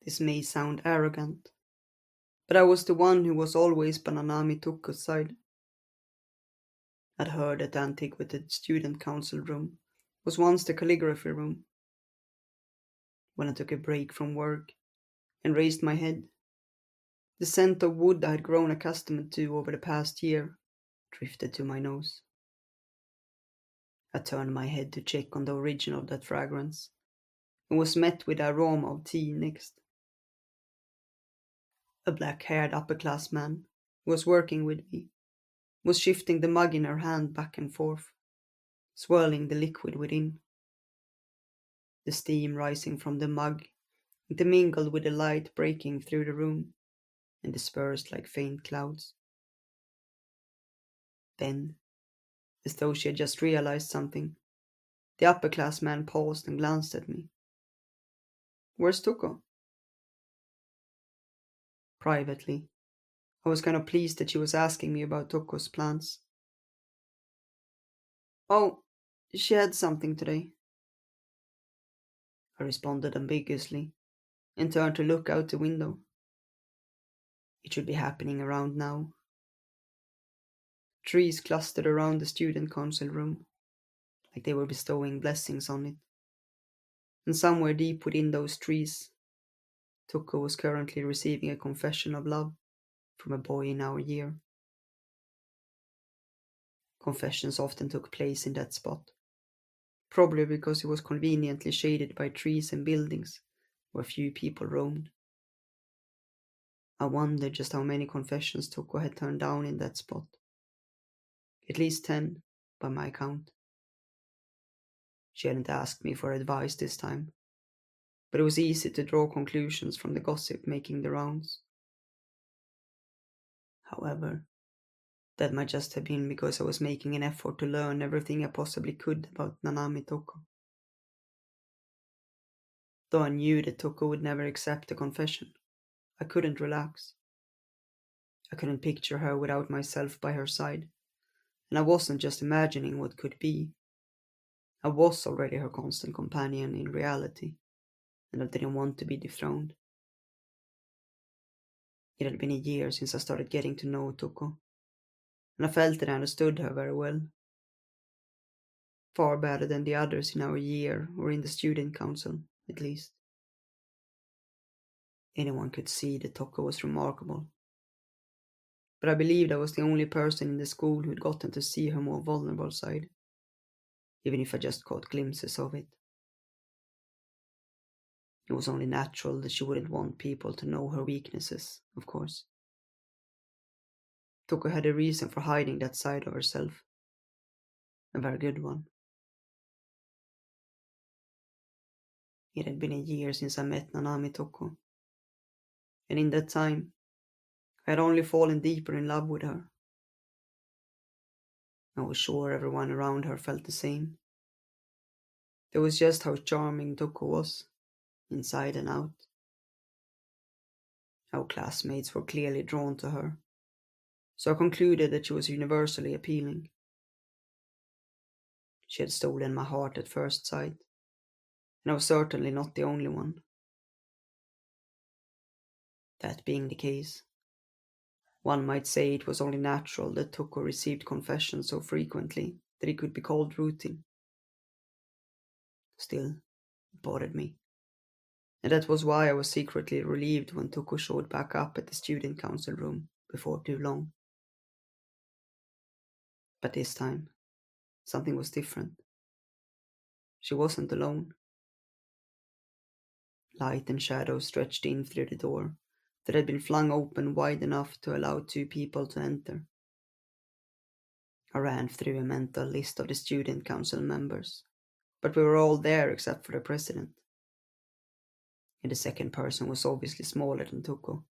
This may sound arrogant, but I was the one who was always by Nanami Toko's side. I'd heard that the antiquated student council room was once the calligraphy room. When I took a break from work and raised my head, the scent of wood I had grown accustomed to over the past year drifted to my nose. I turned my head to check on the origin of that fragrance and was met with the aroma of tea next. A black-haired upper-class man who was working with me was shifting the mug in her hand back and forth, swirling the liquid within. The steam rising from the mug intermingled with the light breaking through the room and dispersed like faint clouds. Then, as though she had just realized something, the upper-class man paused and glanced at me. "Where's Tuko?" Privately, I was kind of pleased that she was asking me about Toko's plans. "Oh, she had something today," I responded ambiguously, and turned to look out the window. It should be happening around now. Trees clustered around the student council room, like they were bestowing blessings on it. And somewhere deep within those trees, Toko was currently receiving a confession of love from a boy in our year. Confessions often took place in that spot, probably because it was conveniently shaded by trees and buildings where few people roamed. I wondered just how many confessions Toko had turned down in that spot. At least 10, by my count. She hadn't asked me for advice this time, but it was easy to draw conclusions from the gossip making the rounds. However, that might just have been because I was making an effort to learn everything I possibly could about Nanami Toko. Though I knew that Toko would never accept a confession, I couldn't relax. I couldn't picture her without myself by her side, and I wasn't just imagining what could be. I was already her constant companion in reality, and I didn't want to be dethroned. It had been a year since I started getting to know Toko, and I felt that I understood her very well. Far better than the others in our year or in the student council, at least. Anyone could see that Toko was remarkable, but I believed I was the only person in the school who'd gotten to see her more vulnerable side, even if I just caught glimpses of it. It was only natural that she wouldn't want people to know her weaknesses, of course. Toko had a reason for hiding that side of herself. A very good one. It had been a year since I met Nanami Toko, and in that time, I had only fallen deeper in love with her. I was sure everyone around her felt the same. That was just how charming Toko was, inside and out. Our classmates were clearly drawn to her, so I concluded that she was universally appealing. She had stolen my heart at first sight, and I was certainly not the only one. That being the case, one might say it was only natural that Toko received confessions so frequently that it could be called routine. Still, it bothered me, and that was why I was secretly relieved when Toko showed back up at the student council room before too long. But this time, something was different. She wasn't alone. Light and shadow stretched in through the door that had been flung open wide enough to allow two people to enter. I ran through a mental list of the student council members, but we were all there except for the president. And the second person was obviously smaller than Toko,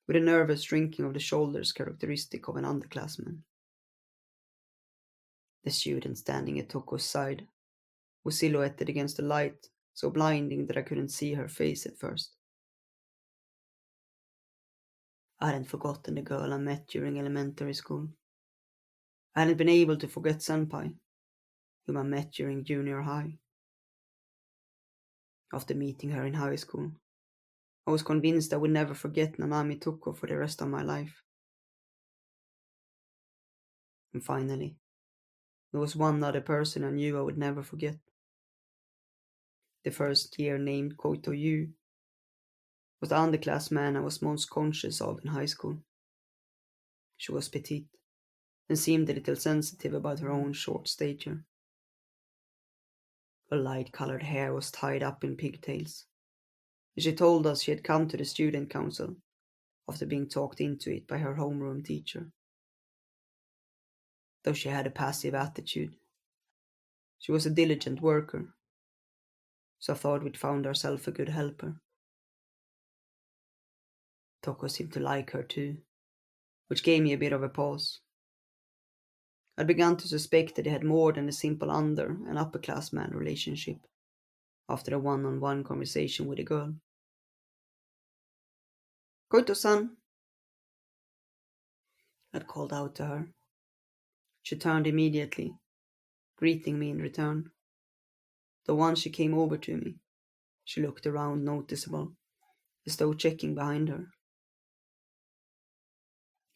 with a nervous shrinking of the shoulders characteristic of an underclassman. The student standing at Toko's side was silhouetted against the light, so blinding that I couldn't see her face at first. I hadn't forgotten the girl I met during elementary school. I hadn't been able to forget Senpai, whom I met during junior high. After meeting her in high school, I was convinced I would never forget Nanami Tuko for the rest of my life. And finally, there was one other person I knew I would never forget. The first year named Koito Yu was the underclassman I was most conscious of in high school. She was petite and seemed a little sensitive about her own short stature. Her light-colored hair was tied up in pigtails, and she told us she had come to the student council after being talked into it by her homeroom teacher. Though she had a passive attitude, she was a diligent worker, so I thought we'd found ourselves a good helper. Toko seemed to like her too, which gave me a bit of a pause. I'd begun to suspect that they had more than a simple under and upperclassman relationship after a one-on-one conversation with a girl. Koito-san, I'd called out to her. She turned immediately, greeting me in return. Though once she came over to me, she looked around noticeable, as though checking behind her.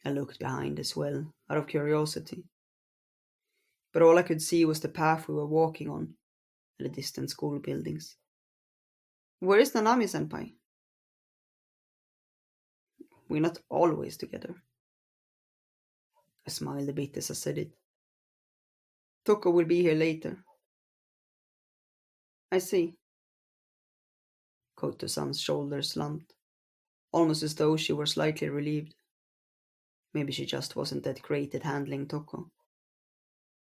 I looked behind as well, out of curiosity. But all I could see was the path we were walking on and the distant school buildings. Where is Nanami-senpai? We're not always together. I smiled a bit as I said it. Toko will be here later. I see. Koto-san's shoulders slumped, almost as though she were slightly relieved. Maybe she just wasn't that great at handling Toko.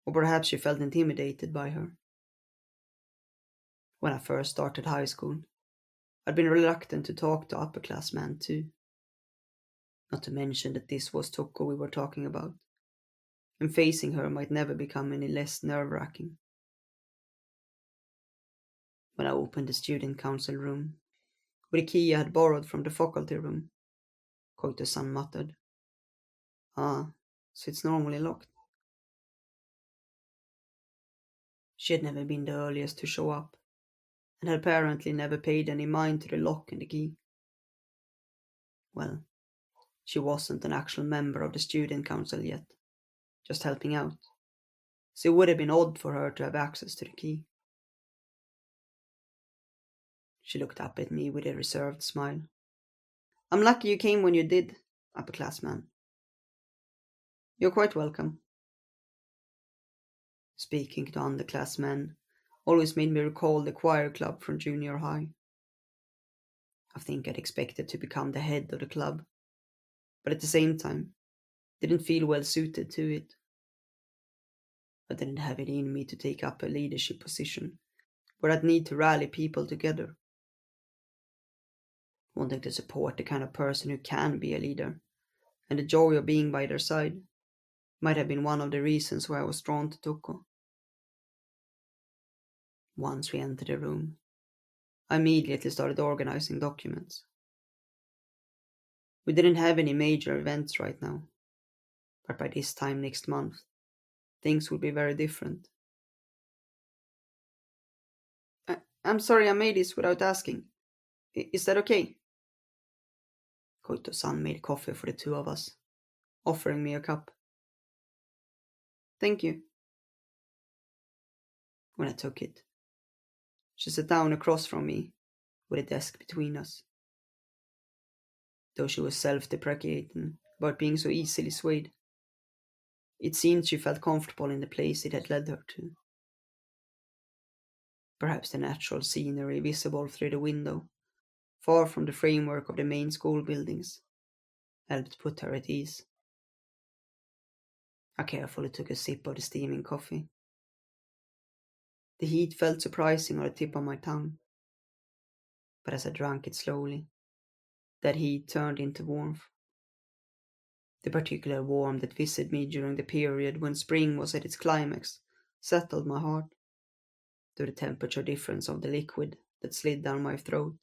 Or perhaps she felt intimidated by her. When I first started high school, I'd been reluctant to talk to upperclassmen too. Not to mention that this was Toko we were talking about, and facing her might never become any less nerve-wracking. When I opened the student council room, with a key I had borrowed from the faculty room, Koito-san muttered. Ah, so it's normally locked. She had never been the earliest to show up, and had apparently never paid any mind to the lock and the key. Well, she wasn't an actual member of the student council yet, just helping out, so it would have been odd for her to have access to the key. She looked up at me with a reserved smile. I'm lucky you came when you did, upperclassman. You're quite welcome. Speaking to underclassmen always made me recall the choir club from junior high. I think I'd expected to become the head of the club, but at the same time, didn't feel well suited to it. I didn't have it in me to take up a leadership position, where I'd need to rally people together. Wanting to support the kind of person who can be a leader, and the joy of being by their side, might have been one of the reasons why I was drawn to Toko. Once we entered the room, I immediately started organizing documents. We didn't have any major events right now, but by this time next month, things would be very different. I'm sorry I made this without asking. Is that okay? Koito-san made coffee for the two of us, offering me a cup. Thank you. When I took it, she sat down across from me, with a desk between us. Though she was self-deprecating about being so easily swayed, it seemed she felt comfortable in the place it had led her to. Perhaps the natural scenery visible through the window, far from the framework of the main school buildings, helped put her at ease. I carefully took a sip of the steaming coffee. The heat felt surprising on the tip of my tongue, but as I drank it slowly, that heat turned into warmth. The particular warmth that visited me during the period when spring was at its climax settled my heart, though the temperature difference of the liquid that slid down my throat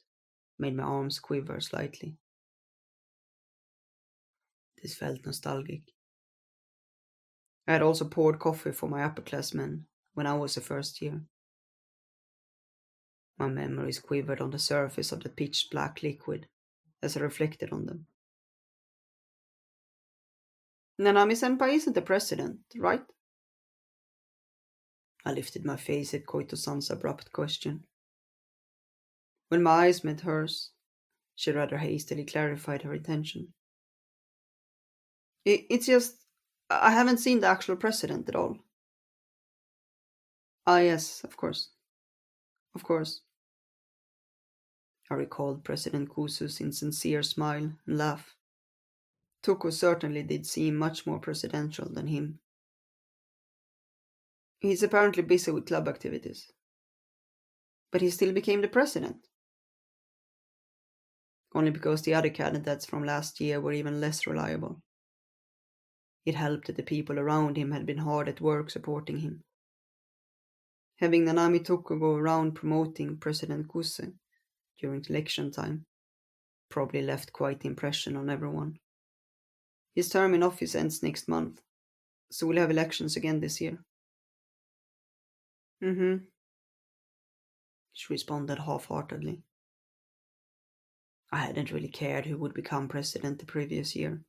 made my arms quiver slightly. This felt nostalgic. I had also poured coffee for my upperclassmen when I was a first year. My memories quivered on the surface of the pitch black liquid as I reflected on them. Nanami-senpai isn't the president, right? I lifted my face at Koito-san's abrupt question. When my eyes met hers, she rather hastily clarified her intention. It's just, I haven't seen the actual president at all. Ah, yes, of course. Of course. I recalled President Kusu's insincere smile and laugh. Toko certainly did seem much more presidential than him. He's apparently busy with club activities. But he still became the president. Only because the other candidates from last year were even less reliable. It helped that the people around him had been hard at work supporting him. Having Nanami Toko go around promoting President Kuse during election time probably left quite the impression on everyone. His term in office ends next month, so we'll have elections again this year. Mm-hmm, she responded half-heartedly. I hadn't really cared who would become president the previous year,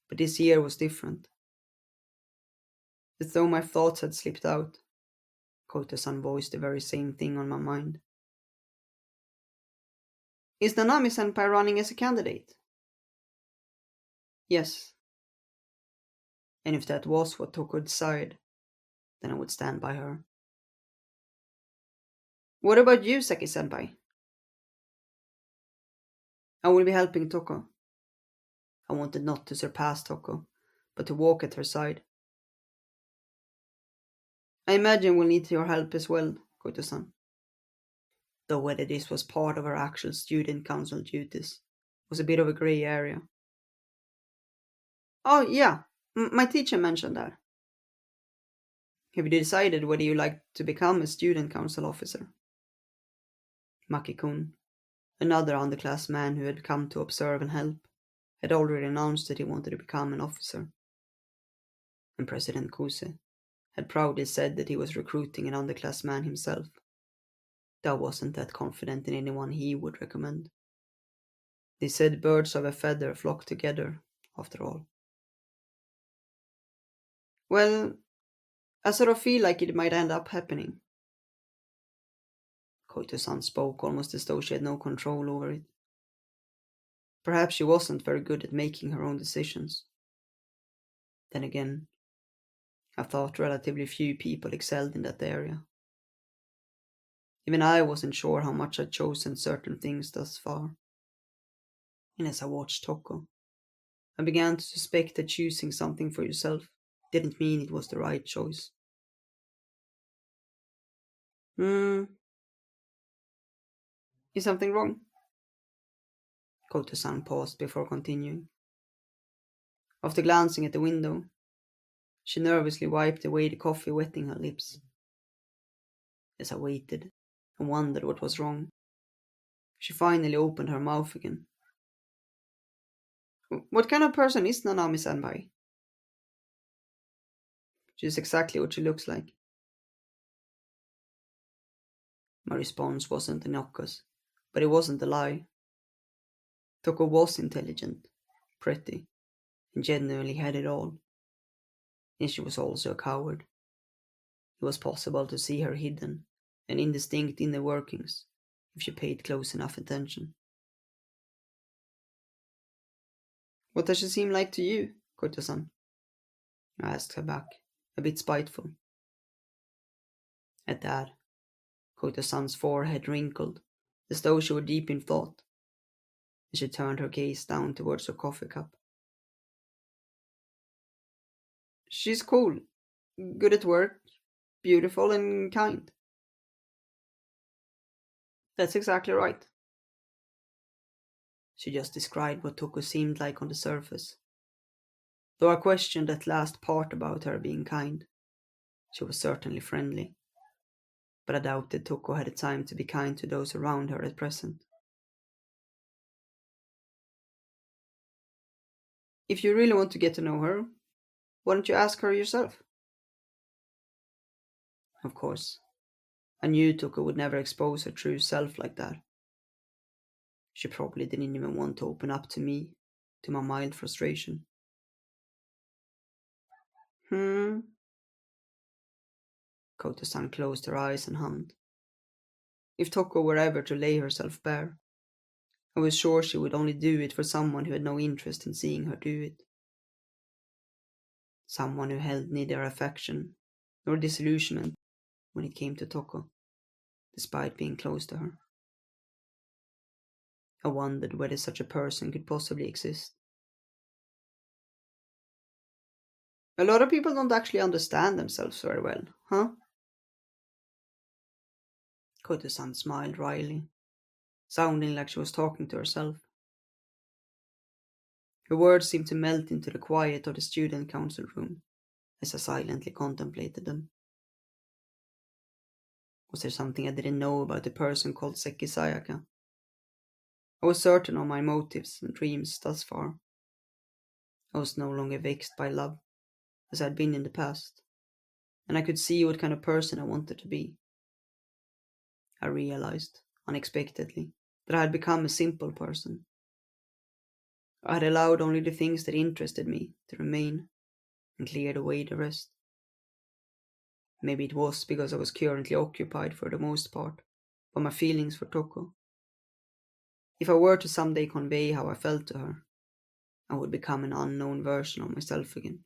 but this year was different. As though my thoughts had slipped out, Koto-san voiced the very same thing on my mind. Is Nanami-senpai running as a candidate? Yes. And if that was what Toko desired, then I would stand by her. What about you, Saeki-senpai? I will be helping Toko. I wanted not to surpass Toko, but to walk at her side. I imagine we'll need your help as well, Koito-san. Though whether this was part of her actual student council duties was a bit of a grey area. Oh, yeah, my teacher mentioned that. Have you decided whether you like to become a student council officer? Maki-kun, another underclass man who had come to observe and help, had already announced that he wanted to become an officer. And President Kuse had proudly said that he was recruiting an underclass man himself. Though I wasn't that confident in anyone he would recommend. They said birds of a feather flock together, after all. Well, I sort of feel like it might end up happening. Koito-san spoke almost as though she had no control over it. Perhaps she wasn't very good at making her own decisions. Then again, I thought relatively few people excelled in that area. Even I wasn't sure how much I'd chosen certain things thus far. And as I watched Toko, I began to suspect that choosing something for yourself didn't mean it was the right choice. Hmm, is something wrong? Koto-san paused before continuing. After glancing at the window, she nervously wiped away the coffee wetting her lips. As I waited and wondered what was wrong, she finally opened her mouth again. What kind of person is Nanami-senpai? She's exactly what she looks like. My response wasn't innocuous, but it wasn't a lie. Toko was intelligent, pretty, and genuinely had it all. And she was also a coward. It was possible to see her hidden and indistinct inner workings if she paid close enough attention. What does she seem like to you, Koito-san? I asked her back, a bit spiteful. At that, Koito-san's forehead wrinkled, as though she were deep in thought, and she turned her gaze down towards her coffee cup. She's cool, good at work, beautiful and kind. That's exactly right. She just described what Toko seemed like on the surface. Though I questioned that last part about her being kind. She was certainly friendly. But I doubted Toko had the time to be kind to those around her at present. If you really want to get to know her, why don't you ask her yourself? Of course. I knew Toko would never expose her true self like that. She probably didn't even want to open up to me, to my mild frustration. Hmm. Koto-san closed her eyes and hummed. If Toko were ever to lay herself bare, I was sure she would only do it for someone who had no interest in seeing her do it. Someone who held neither affection nor disillusionment when it came to Toko, despite being close to her. I wondered whether such a person could possibly exist. A lot of people don't actually understand themselves very well, huh? Koto-san smiled wryly, sounding like she was talking to herself. Her words seemed to melt into the quiet of the student council room as I silently contemplated them. Was there something I didn't know about the person called Saeki Sayaka? I was certain of my motives and dreams thus far. I was no longer vexed by love, as I had been in the past, and I could see what kind of person I wanted to be. I realized, unexpectedly, that I had become a simple person. I had allowed only the things that interested me to remain and cleared away the rest. Maybe it was because I was currently occupied for the most part by my feelings for Toko. If I were to someday convey how I felt to her, I would become an unknown version of myself again.